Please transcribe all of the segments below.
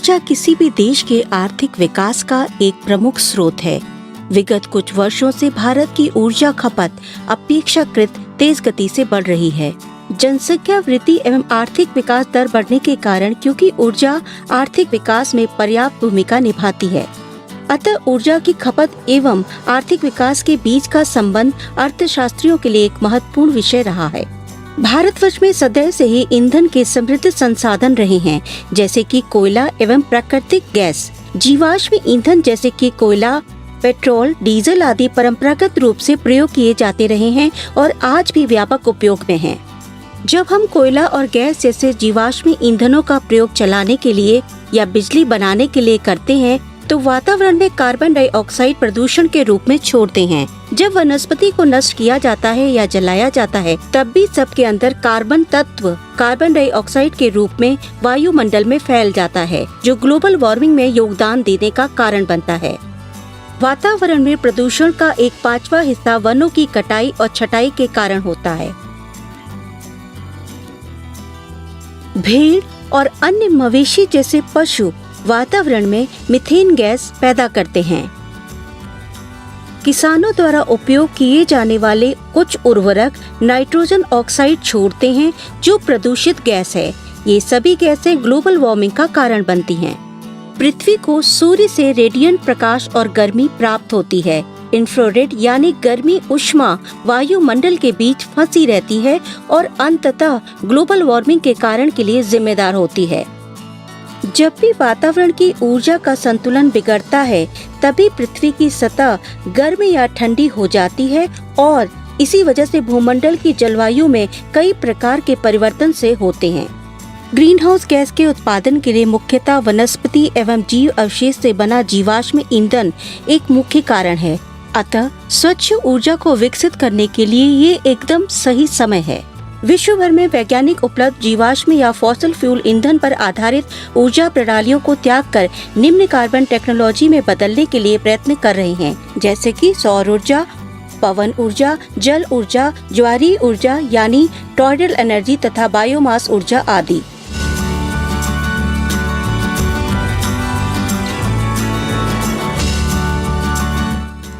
ऊर्जा किसी भी देश के आर्थिक विकास का एक प्रमुख स्रोत है। विगत कुछ वर्षों से भारत की ऊर्जा खपत अपेक्षाकृत तेज गति से बढ़ रही है। जनसंख्या वृद्धि एवं आर्थिक विकास दर बढ़ने के कारण, क्योंकि ऊर्जा आर्थिक विकास में पर्याप्त भूमिका निभाती है, अतः ऊर्जा की खपत एवं आर्थिक विकास के बीच का संबंध अर्थशास्त्रियों के लिए एक महत्वपूर्ण विषय रहा है। भारतवर्ष में सदैव से ही ईंधन के समृद्ध संसाधन रहे हैं, जैसे कि कोयला एवं प्राकृतिक गैस। जीवाश्म ईंधन जैसे कि कोयला, पेट्रोल, डीजल आदि परंपरागत रूप से प्रयोग किए जाते रहे हैं और आज भी व्यापक उपयोग में हैं। जब हम कोयला और गैस जैसे जीवाश्म ईंधनों का प्रयोग चलाने के लिए या बिजली बनाने के लिए करते हैं, तो वातावरण में कार्बन डाइऑक्साइड प्रदूषण के रूप में छोड़ते हैं। जब वनस्पति को नष्ट किया जाता है या जलाया जाता है, तब भी सबके अंदर कार्बन तत्व कार्बन डाइऑक्साइड के रूप में वायुमंडल में फैल जाता है, जो ग्लोबल वार्मिंग में योगदान देने का कारण बनता है। वातावरण में प्रदूषण का एक 5वां हिस्सा वनों की कटाई और छटाई के कारण होता है। भेड़ और अन्य मवेशी जैसे पशु वातावरण में मीथेन गैस पैदा करते हैं। किसानों द्वारा उपयोग किए जाने वाले कुछ उर्वरक नाइट्रोजन ऑक्साइड छोड़ते हैं, जो प्रदूषित गैस है। ये सभी गैसें ग्लोबल वार्मिंग का कारण बनती हैं। पृथ्वी को सूर्य से रेडिएंट प्रकाश और गर्मी प्राप्त होती है। इंफ्रारेड यानी गर्मी ऊष्मा वायुमंडल के बीच फंसी रहती है और अंततः ग्लोबल वार्मिंग के कारण के लिए जिम्मेदार होती है। जब भी वातावरण की ऊर्जा का संतुलन बिगड़ता है, तभी पृथ्वी की सतह गर्म या ठंडी हो जाती है और इसी वजह से भूमंडल की जलवायु में कई प्रकार के परिवर्तन से होते हैं। ग्रीन हाउस गैस के उत्पादन के लिए मुख्यतः वनस्पति एवं जीव अवशेष से बना जीवाश्म ईंधन एक मुख्य कारण है। अतः स्वच्छ ऊर्जा को विकसित करने के लिए ये एकदम सही समय है। विश्व भर में वैज्ञानिक उपलब्ध जीवाश्म या फॉसिल फ्यूल ईंधन पर आधारित ऊर्जा प्रणालियों को त्याग कर निम्न कार्बन टेक्नोलॉजी में बदलने के लिए प्रयत्न कर रहे हैं, जैसे कि सौर ऊर्जा, पवन ऊर्जा, जल ऊर्जा, ज्वारीय ऊर्जा यानी टॉयडल एनर्जी तथा बायोमास ऊर्जा आदि।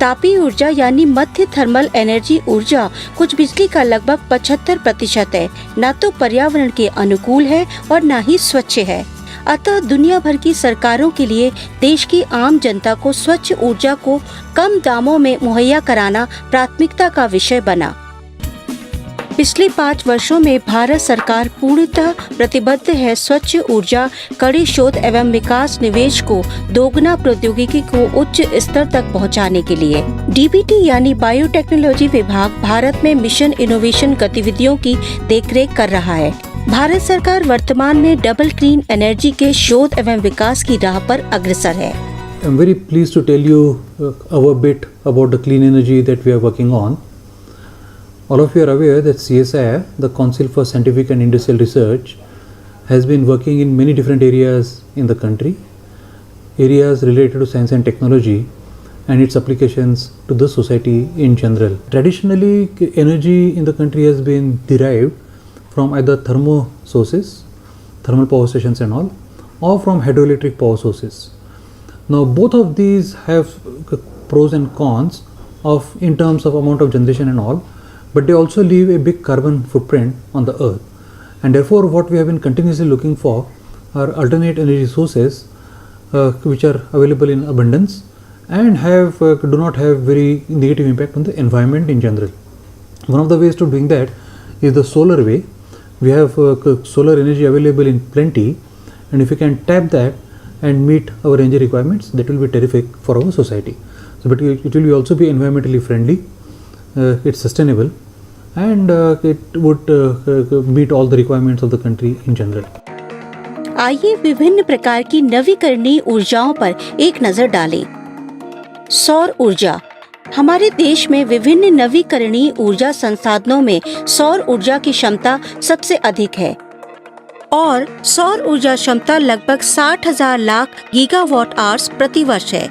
तापीय ऊर्जा यानी मध्य थर्मल एनर्जी ऊर्जा कुछ बिजली का लगभग 75% है, न तो पर्यावरण के अनुकूल है और न ही स्वच्छ है। अतः दुनिया भर की सरकारों के लिए देश की आम जनता को स्वच्छ ऊर्जा को कम दामों में मुहैया कराना प्राथमिकता का विषय बना। पिछले 5 वर्षों में भारत सरकार पूर्णतः प्रतिबद्ध है स्वच्छ ऊर्जा, कड़े शोध एवं विकास निवेश को दोगुना प्रौद्योगिकी को उच्च स्तर तक पहुंचाने के लिए। डीबीटी यानी बायोटेक्नोलॉजी विभाग भारत में मिशन इनोवेशन गतिविधियों की देखरेख कर रहा है। भारत सरकार वर्तमान में डबल क्लीन एनर्जी के शोध एवं विकास की राह पर अग्रसर है। I am very pleased to tell you our bit about the clean energy that we are working on. All of you are aware that CSIR, the Council for Scientific and Industrial Research, has been working in many different areas in the country, areas related to science and technology and its applications to the society in general. Traditionally, energy in the country has been derived from either thermal sources, thermal power stations and all, or from hydroelectric power sources. Now both of these have pros and cons in terms of amount of generation and all, but they also leave a big carbon footprint on the earth, and therefore what we have been continuously looking for are alternate energy sources which are available in abundance and do not have very negative impact on the environment in general. One of the ways to doing that is the solar way. We have solar energy available in plenty, and if we can tap that and meet our energy requirements, that will be terrific for our society. So, but it will also be environmentally friendly, it's sustainable, and it would meet all the requirements of the country in general. आइए विभिन्न प्रकार की नवीकरणीय ऊर्जाओं पर एक नजर डालें। सौर ऊर्जा। हमारे देश में विभिन्न नवीकरणीय ऊर्जा संसाधनों में सौर ऊर्जा की क्षमता सबसे अधिक है और सौर ऊर्जा क्षमता लगभग 60,000 लाख गीगावाट आवर्स प्रति वर्ष है।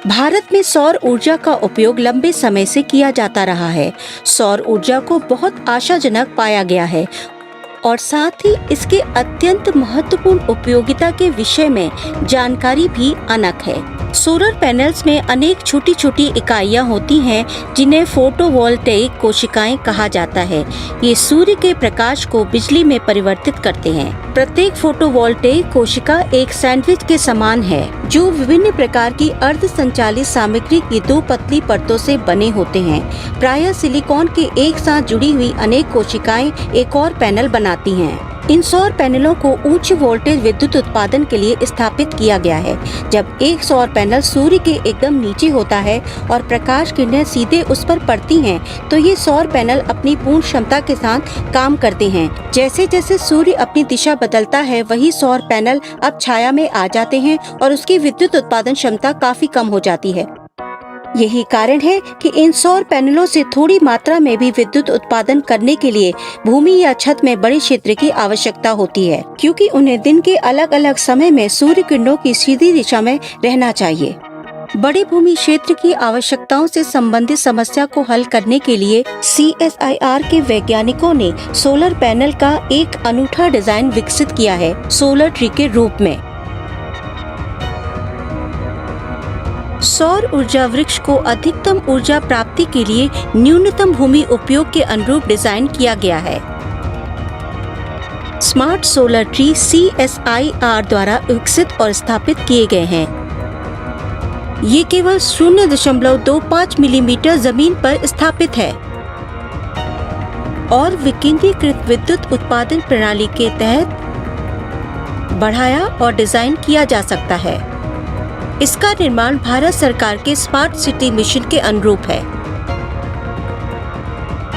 भारत में सौर ऊर्जा का उपयोग लंबे समय से किया जाता रहा है। सौर ऊर्जा को बहुत आशाजनक पाया गया है और साथ ही इसके अत्यंत महत्वपूर्ण उपयोगिता के विषय में जानकारी भी अनक है। सोलर पैनल्स में अनेक छोटी छोटी इकाइयां होती हैं जिन्हें फोटोवोल्टेइक कोशिकाएं कहा जाता है। ये सूर्य के प्रकाश को बिजली में परिवर्तित करते हैं। प्रत्येक फोटोवोल्टेइक कोशिका एक सैंडविच के समान है जो विभिन्न प्रकार की अर्ध संचालित सामग्री की 2 पतली परतों से बने होते हैं। प्रायः सिलिकॉन के एक साथ जुड़ी हुई अनेक कोशिकाएं एक और पैनल बनाती हैं। इन सौर पैनलों को उच्च वोल्टेज विद्युत उत्पादन के लिए स्थापित किया गया है। जब एक सौर पैनल सूर्य के एकदम नीचे होता है और प्रकाश किरणें सीधे उस पर पड़ती हैं, तो ये सौर पैनल अपनी पूर्ण क्षमता के साथ काम करते हैं। जैसे जैसे सूर्य अपनी दिशा बदलता है, वही सौर पैनल अब छाया में आ जाते हैं और उसकी विद्युत उत्पादन क्षमता काफी कम हो जाती है। यही कारण है कि इन सौर पैनलों से थोड़ी मात्रा में भी विद्युत उत्पादन करने के लिए भूमि या छत में बड़े क्षेत्र की आवश्यकता होती है, क्योंकि उन्हें दिन के अलग अलग समय में सूर्य किरणों की सीधी दिशा में रहना चाहिए। बड़े भूमि क्षेत्र की आवश्यकताओं से संबंधित समस्या को हल करने के लिए CSIR के वैज्ञानिकों ने सोलर पैनल का एक अनूठा डिजाइन विकसित किया है, सोलर ट्री के रूप में। सौर ऊर्जा वृक्ष को अधिकतम ऊर्जा प्राप्ति के लिए न्यूनतम भूमि उपयोग के अनुरूप डिजाइन किया गया है। स्मार्ट सोलर ट्री CSIR द्वारा विकसित और स्थापित किए गए हैं। ये केवल 0.25 मिलीमीटर जमीन पर स्थापित है और विकेंद्रीकृत विद्युत उत्पादन प्रणाली के तहत बढ़ाया और डिजाइन किया जा सकता है। इसका निर्माण भारत सरकार के स्मार्ट सिटी मिशन के अनुरूप है।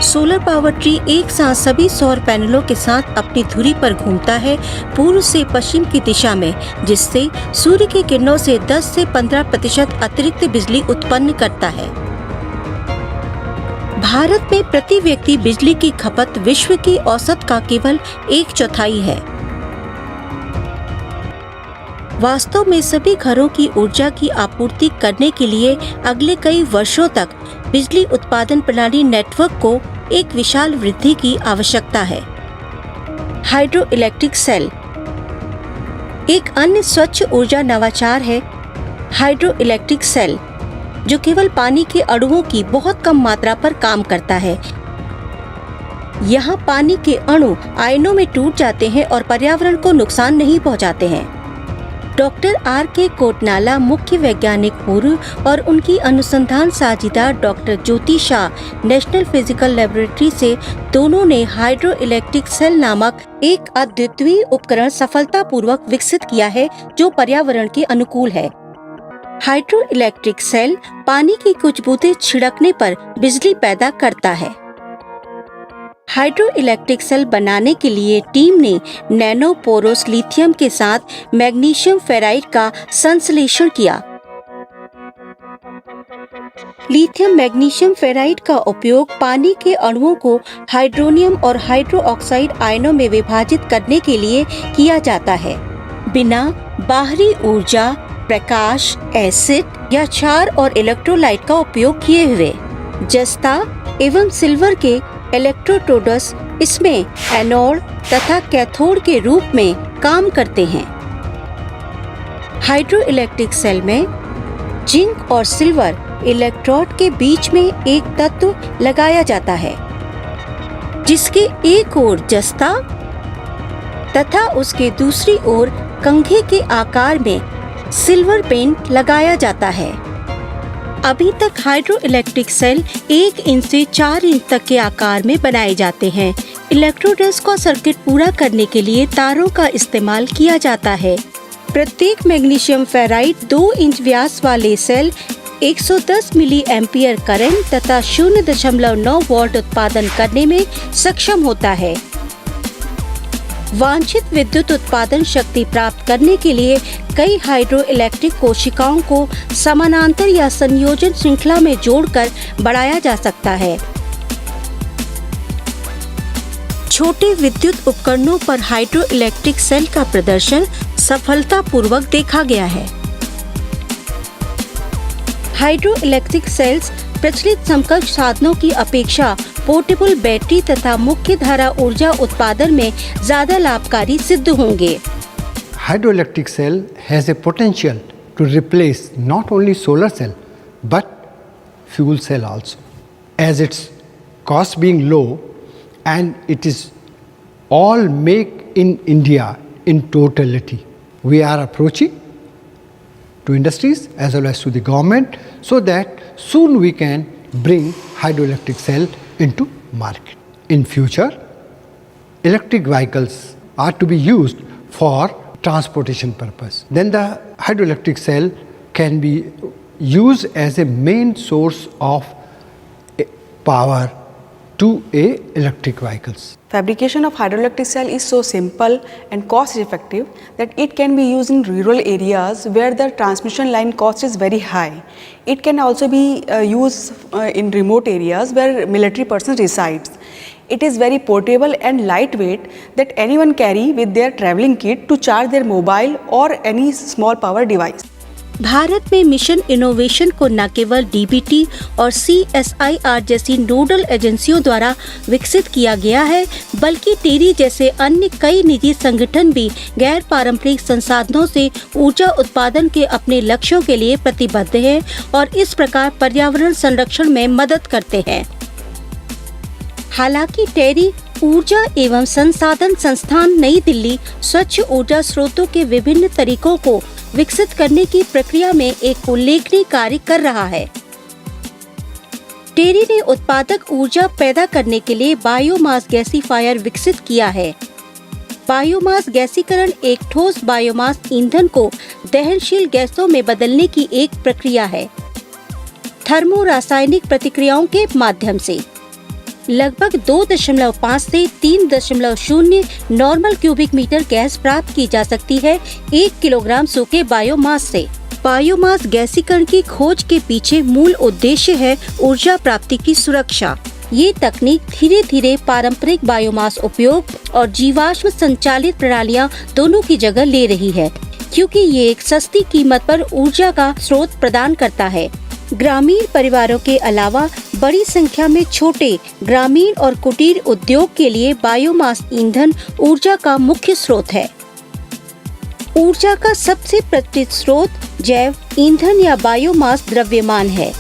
सोलर पावर ट्री एक साथ सभी सौर पैनलों के साथ अपनी धुरी पर घूमता है, पूर्व से पश्चिम की दिशा में, जिससे सूर्य की किरणों से 10 से 15% अतिरिक्त बिजली उत्पन्न करता है। भारत में प्रति व्यक्ति बिजली की खपत विश्व की औसत का केवल 1/4 है। वास्तव में सभी घरों की ऊर्जा की आपूर्ति करने के लिए अगले कई वर्षों तक बिजली उत्पादन प्रणाली नेटवर्क को एक विशाल वृद्धि की आवश्यकता है। हाइड्रो इलेक्ट्रिक सेल एक अन्य स्वच्छ ऊर्जा नवाचार है। हाइड्रो इलेक्ट्रिक सेल, जो केवल पानी के अणुओं की बहुत कम मात्रा पर काम करता है। यहाँ पानी के अणु आयनों में टूट जाते हैं और पर्यावरण को नुकसान नहीं पहुँचाते हैं। Doctor R.K. कोटनाला मुख्य वैज्ञानिक पूर्व और उनकी अनुसंधान साझीदार डॉक्टर ज्योति शाह नेशनल फिजिकल लेबोरेटरी से दोनों ने हाइड्रो इलेक्ट्रिक सेल नामक एक अद्वितीय उपकरण सफलतापूर्वक विकसित किया है, जो पर्यावरण के अनुकूल है। हाइड्रो इलेक्ट्रिक सेल पानी की कुछ बूंदें छिड़कने पर बिजली पैदा करता है। हाइड्रो इलेक्ट्रिक सेल बनाने के लिए टीम ने नैनो पोरोस लिथियम के साथ मैग्नीशियम फेराइड का संश्लेषण किया। लिथियम मैग्नीशियम फेराइड का उपयोग पानी के अणुओं को हाइड्रोनियम और हाइड्रो ऑक्साइड आयनों में विभाजित करने के लिए किया जाता है। बिना बाहरी ऊर्जा, प्रकाश, एसिड या क्षार और इलेक्ट्रोलाइट का उपयोग किए हुए जस्ता एवं सिल्वर के इलेक्ट्रोट्रोड्स इसमें एनोड तथा कैथोड के रूप में काम करते हैं। हाइड्रो इलेक्ट्रिक सेल में जिंक और सिल्वर इलेक्ट्रोड के बीच में एक तत्व लगाया जाता है, जिसके एक ओर जस्ता तथा उसके दूसरी ओर कंघे के आकार में सिल्वर पेंट लगाया जाता है। अभी तक हाइड्रो इलेक्ट्रिक सेल 1 इंच से 4 इंच तक के आकार में बनाए जाते हैं। इलेक्ट्रोड्स का सर्किट पूरा करने के लिए तारों का इस्तेमाल किया जाता है। प्रत्येक मैग्नीशियम फेराइड 2 इंच व्यास वाले सेल 110 मिली एम्पियर करंट तथा 0.9 वोल्ट उत्पादन करने में सक्षम होता है। वांछित विद्युत उत्पादन शक्ति प्राप्त करने के लिए कई हाइड्रो इलेक्ट्रिक कोशिकाओं को समानांतर या संयोजन श्रृंखला में जोड़कर बढ़ाया जा सकता है। छोटे विद्युत उपकरणों पर हाइड्रो इलेक्ट्रिक सेल का प्रदर्शन सफलतापूर्वक देखा गया है। हाइड्रो इलेक्ट्रिक सेल्स प्रचलित समकक्ष साधनों की अपेक्षा पोर्टेबल बैटरी तथा मुख्य धारा ऊर्जा उत्पादन में ज्यादा लाभकारी सिद्ध होंगे। Hydroelectric cell has a potential to replace not only solar cell but fuel cell also, as its cost being low and it is all made in India in totality. We are approaching to industries as well as to the government so that soon we can bring hydroelectric cell into market. In future, electric vehicles are to be used for transportation purpose. Then the hydroelectric cell can be used as a main source of power to a electric vehicles. Fabrication of hydroelectric cell is so simple and cost effective that it can be used in rural areas where the transmission line cost is very high. It can also be used in remote areas where military persons resides. It is very portable and lightweight that anyone carry with their traveling kit to charge their mobile or any small power device. Bharat में mission innovation को न केवल DBT और CSIR जैसी nodal एजेंसियों द्वारा विकसित किया गया है, बल्कि टेरी जैसे अन्य कई निजी संगठन भी गैर पारंपरिक संसाधनों से ऊर्जा उत्पादन के अपने लक्ष्यों के लिए प्रतिबद्ध हैं और इस प्रकार पर्यावरण संरक्षण में मदद करते हैं। हालांकि टेरी ऊर्जा एवं संसाधन संस्थान नई दिल्ली स्वच्छ ऊर्जा स्रोतों के विभिन्न तरीकों को विकसित करने की प्रक्रिया में एक उल्लेखनीय कार्य कर रहा है। टेरी ने उत्पादक ऊर्जा पैदा करने के लिए बायोमास गैसीफायर विकसित किया है। बायोमास गैसीकरण एक ठोस बायोमास ईंधन को दहनशील गैसों में बदलने की एक प्रक्रिया है, थर्मो रासायनिक प्रतिक्रियाओं के माध्यम से। लगभग 2.5 से 3.0 नॉर्मल क्यूबिक मीटर गैस प्राप्त की जा सकती है 1 किलोग्राम सूखे बायोमास से। बायोमास गैसीकरण की खोज के पीछे मूल उद्देश्य है ऊर्जा प्राप्ति की सुरक्षा। ये तकनीक धीरे धीरे पारंपरिक बायोमास उपयोग और जीवाश्म संचालित प्रणालियां दोनों की जगह ले रही है, क्योंकि ये एक सस्ती कीमत पर ऊर्जा का स्रोत प्रदान करता है। ग्रामीण परिवारों के अलावा बड़ी संख्या में छोटे ग्रामीण और कुटीर उद्योग के लिए बायोमास ईंधन ऊर्जा का मुख्य स्रोत है। ऊर्जा का सबसे प्रचलित स्रोत जैव ईंधन या बायोमास द्रव्यमान है।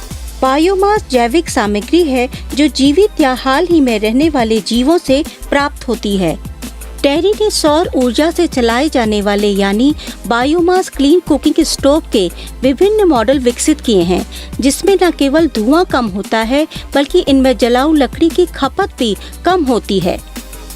बायोमास जैविक सामग्री है जो जीवित या हाल ही में रहने वाले जीवों से प्राप्त होती है। टेरी ने सौर ऊर्जा से चलाए जाने वाले यानी बायोमास क्लीन कुकिंग स्टोव के विभिन्न मॉडल विकसित किए हैं, जिसमें न केवल धुआं कम होता है बल्कि इनमें जलाऊ लकड़ी की खपत भी कम होती है।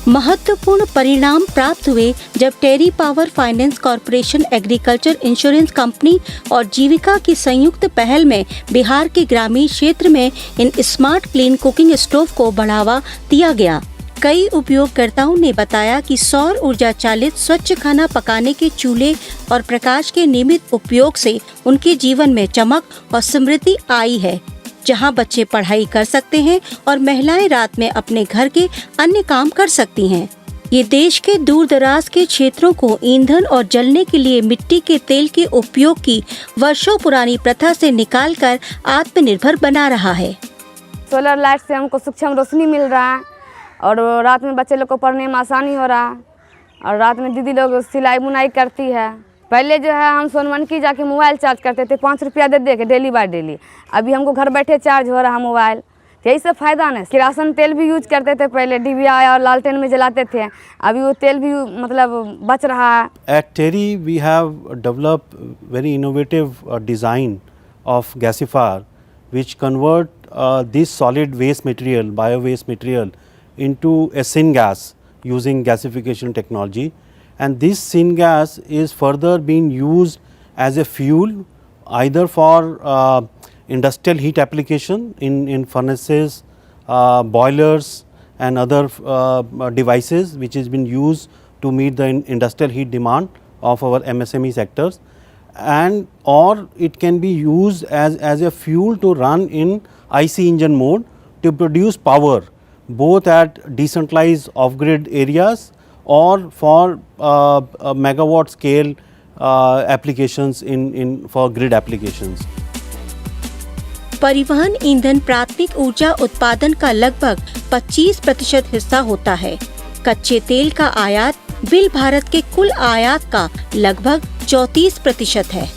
महत्वपूर्ण परिणाम प्राप्त हुए जब TERI power finance corporation agriculture insurance company और जीविका की संयुक्त पहल में बिहार के ग्रामीण क्षेत्र में इन स्मार्ट क्लीन कुकिंग स्टोव को बढ़ावा दिया गया। कई उपयोगकर्ताओं ने बताया कि सौर ऊर्जा चालित स्वच्छ खाना पकाने के चूल्हे और प्रकाश के नियमित उपयोग से उनके जीवन में चमक और समृद्धि आई है, जहां बच्चे पढ़ाई कर सकते हैं और महिलाएं रात में अपने घर के अन्य काम कर सकती हैं। ये देश के दूर दराज के क्षेत्रों को ईंधन और जलने के लिए मिट्टी के तेल के उपयोग की वर्षों पुरानी प्रथा से निकालकर आत्मनिर्भर बना रहा है। सोलर लाइट से हमको सूक्ष्म रोशनी मिल रहा है और रात में बच्चे लोग को पढ़ने में आसानी हो रहा है और रात में दीदी लोग सिलाई बुनाई करती है। पहले जो है हम सोनमनकी जाके मोबाइल चार्ज करते थे 5 रुपया दे के डेली बाय डेली। अभी हमको घर बैठे चार्ज हो रहा मोबाइल, यही सब फायदा ना। किरासन तेल भी यूज करते थे पहले, डिबिया और लालटेन में जलाते थे, अभी वो तेल भी मतलब बच रहा है। At TERI we have developed very innovative design of gasifier which convert this solid waste material, bio waste material into a syngas using gasification technology, and this syngas is further being used as a fuel either for industrial heat application in furnaces, boilers and other devices which has been used to meet the industrial heat demand of our MSME sectors, and or it can be used as a fuel to run in IC engine mode to produce power both at decentralized off-grid areas or for megawatt scale applications in for grid applications. परिवहन ईंधन प्राथमिक ऊर्जा उत्पादन का लगभग 25% हिस्सा होता है। कच्चे तेल का आयात बिल भारत के कुल आयात का लगभग 34% है।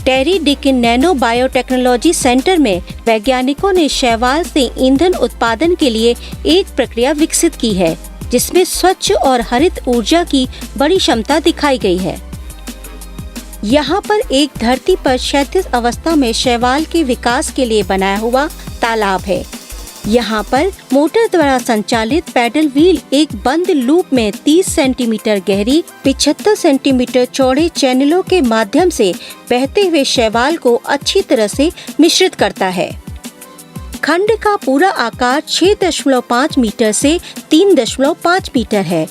टेरी डिकिन नैनो बायोटेक्नोलॉजी सेंटर में वैज्ञानिकों ने शैवाल से ईंधन उत्पादन के लिए एक प्रक्रिया विकसित की है, जिसमें स्वच्छ और हरित ऊर्जा की बड़ी क्षमता दिखाई गई है। यहाँ पर एक धरती पर क्षैतिज अवस्था में शैवाल के विकास के लिए बनाया हुआ तालाब है। यहाँ पर मोटर द्वारा संचालित पैडल व्हील एक बंद लूप में 30 सेंटीमीटर गहरी 75 सेंटीमीटर चौड़े चैनलों के माध्यम से बहते हुए शैवाल को अच्छी तरह से मिश्रित करता है। खंड का पूरा आकार 6.5 मीटर से 3.5 मीटर है।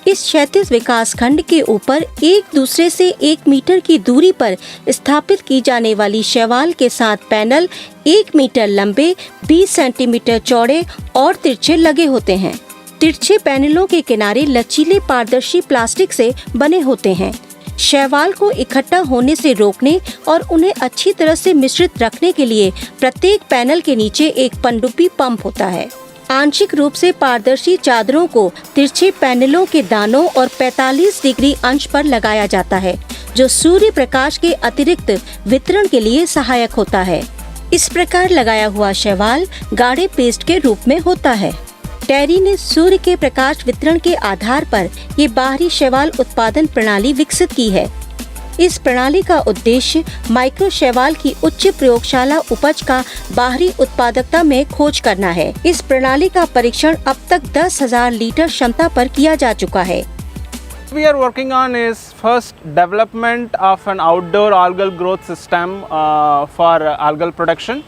इस क्षैतिज विकास खंड के ऊपर एक दूसरे से 1 मीटर की दूरी पर स्थापित की जाने वाली शैवाल के साथ पैनल 1 मीटर लंबे, 20 सेंटीमीटर चौड़े और तिरछे लगे होते हैं। तिरछे पैनलों के किनारे लचीले पारदर्शी प्लास्टिक से बने होते हैं। शैवाल को इकट्ठा होने से रोकने और उन्हें अच्छी तरह से मिश्रित रखने के लिए प्रत्येक पैनल के नीचे एक पनडुब्बी पंप होता है। आंशिक रूप से पारदर्शी चादरों को तिरछे पैनलों के दानों और 45 डिग्री अंश पर लगाया जाता है, जो सूर्य प्रकाश के अतिरिक्त वितरण के लिए सहायक होता है। इस प्रकार लगाया हुआ शैवाल गाढ़े पेस्ट के रूप में होता है। टेरी ने सूर्य के प्रकाश वितरण के आधार पर ये बाहरी शैवाल उत्पादन प्रणाली विकसित की है। इस प्रणाली का उद्देश्य माइक्रो शैवाल की उच्च प्रयोगशाला उपज का बाहरी उत्पादकता में खोज करना है। इस प्रणाली का परीक्षण अब तक 10,000 लीटर क्षमता पर किया जा चुका है। We are working on is first development of an outdoor algal growth system for algal production.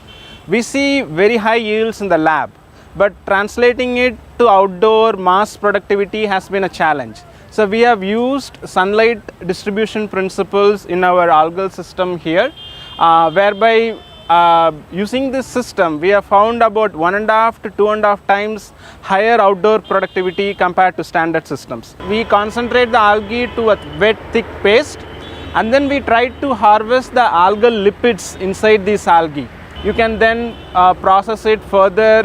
We see very high yields in the lab, but translating it to outdoor mass productivity has been a challenge. So we have used sunlight distribution principles in our algal system here, whereby using this system we have found about 1.5 to 2.5 times higher outdoor productivity compared to standard systems. We concentrate the algae to a wet thick paste, and then we try to harvest the algal lipids inside these algae. You can then process it further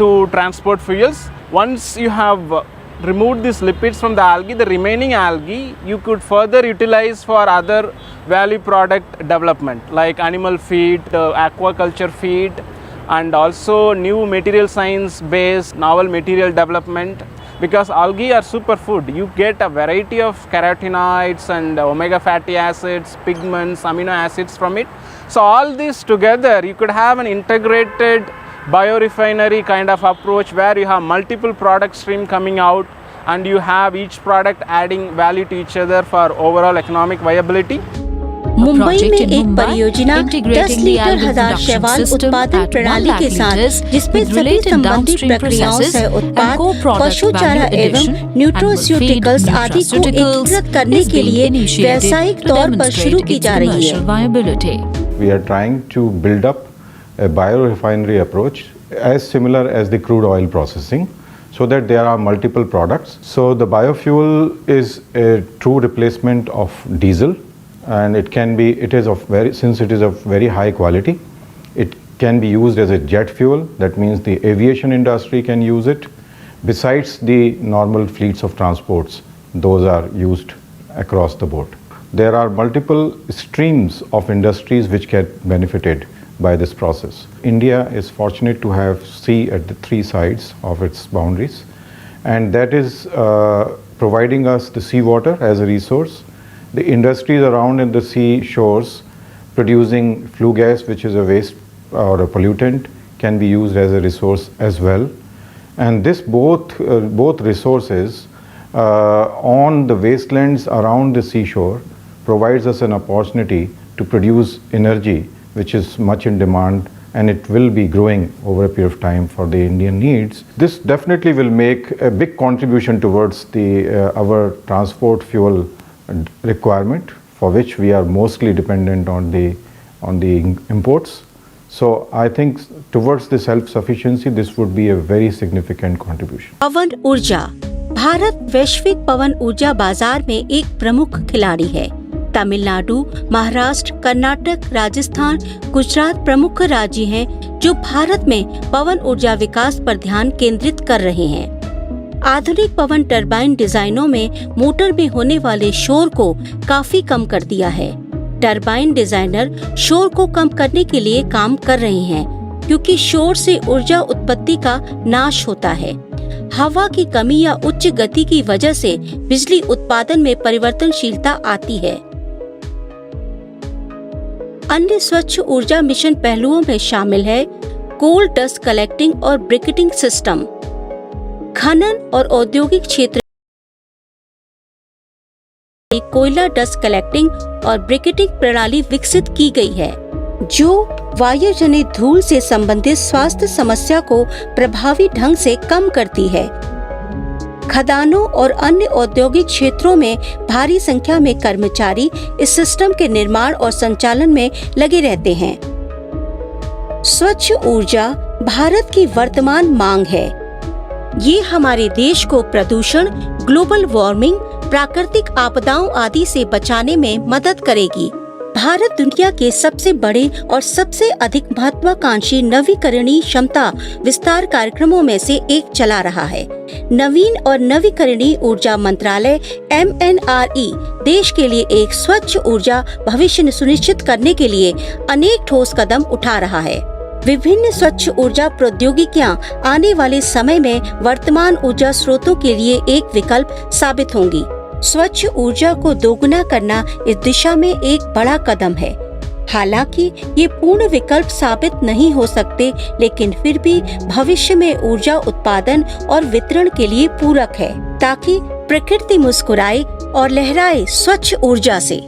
to transport fuels. Once you have removed these lipids from the algae, the remaining algae you could further utilize for other value product development like animal feed, aquaculture feed, and also new material science based novel material development, because algae are superfood. You get a variety of carotenoids and omega fatty acids, pigments, amino acids from it. So all this together you could have an integrated biorefinery kind of approach where you have multiple product stream coming out and you have each product adding value to each other for overall economic viability. Mumbai में एक परियोजना 10 litre 1000 शैवाल उत्पादन प्रणाली के साथ, जिसमें सभी संबंधित प्रक्रियाओं से उत्पाद, पशु चारा एवं न्यूट्रोस्यूटिकल्स आदि को एकीकृत करने के लिए व्यावसायिक तौर पर शुरू की जा रही है। We are trying to build up a biorefinery approach as similar as the crude oil processing, so that there are multiple products. So the biofuel is a true replacement of diesel, and since it is of very high quality, it can be used as a jet fuel. That means the aviation industry can use it. Besides the normal fleets of transports, those are used across the board. There are multiple streams of industries which get benefited by this process. India is fortunate to have sea at the 3 sides of its boundaries, and that is providing us the seawater as a resource. The industries around in the sea shores producing flue gas, which is a waste or a pollutant, can be used as a resource as well. And this both resources on the wastelands around the seashore provides us an opportunity to produce energy which is much in demand, and it will be growing over a period of time for the Indian needs. This definitely will make a big contribution towards our transport fuel requirement, for which we are mostly dependent on the imports. So I think towards the self-sufficiency, this would be a very significant contribution. पवन ऊर्जा। भारत वैश्विक पवन ऊर्जा बाजार में एक प्रमुख खिलाड़ी है। तमिलनाडु, महाराष्ट्र, कर्नाटक, राजस्थान, गुजरात प्रमुख राज्य हैं जो भारत में पवन ऊर्जा विकास पर ध्यान केंद्रित कर रहे हैं। आधुनिक पवन टरबाइन डिजाइनों में मोटर में होने वाले शोर को काफी कम कर दिया है। टरबाइन डिजाइनर शोर को कम करने के लिए काम कर रहे हैं, क्योंकि शोर से ऊर्जा उत्पत्ति का नाश होता है। हवा की कमी या उच्च गति की वजह से बिजली उत्पादन में परिवर्तनशीलता आती है। अन्य स्वच्छ ऊर्जा मिशन पहलुओं में शामिल है कोल डस्ट कलेक्टिंग और ब्रिकेटिंग सिस्टम। खनन और औद्योगिक क्षेत्र में कोयला डस्ट कलेक्टिंग और ब्रिकेटिंग प्रणाली विकसित की गई है, जो वायु जनित धूल से संबंधित स्वास्थ्य समस्या को प्रभावी ढंग से कम करती है। खदानों और अन्य औद्योगिक क्षेत्रों में भारी संख्या में कर्मचारी इस सिस्टम के निर्माण और संचालन में लगे रहते हैं। स्वच्छ ऊर्जा भारत की वर्तमान मांग है। ये हमारे देश को प्रदूषण, ग्लोबल वार्मिंग, प्राकृतिक आपदाओं आदि से बचाने में मदद करेगी। भारत दुनिया के सबसे बड़े और सबसे अधिक महत्वाकांक्षी नवीकरणीय क्षमता विस्तार कार्यक्रमों में से एक चला रहा है। नवीन और नवीकरणीय ऊर्जा मंत्रालय MNRE देश के लिए एक स्वच्छ ऊर्जा भविष्य सुनिश्चित करने के लिए अनेक ठोस कदम उठा रहा है। विभिन्न स्वच्छ ऊर्जा प्रौद्योगिकियां आने वाले समय में वर्तमान ऊर्जा स्रोतों के लिए एक विकल्प साबित होंगी। स्वच्छ ऊर्जा को दोगुना करना इस दिशा में एक बड़ा कदम है। हालांकि ये पूर्ण विकल्प साबित नहीं हो सकते, लेकिन फिर भी भविष्य में ऊर्जा उत्पादन और वितरण के लिए पूरक है, ताकि प्रकृति मुस्कुराए और लहराए स्वच्छ ऊर्जा से।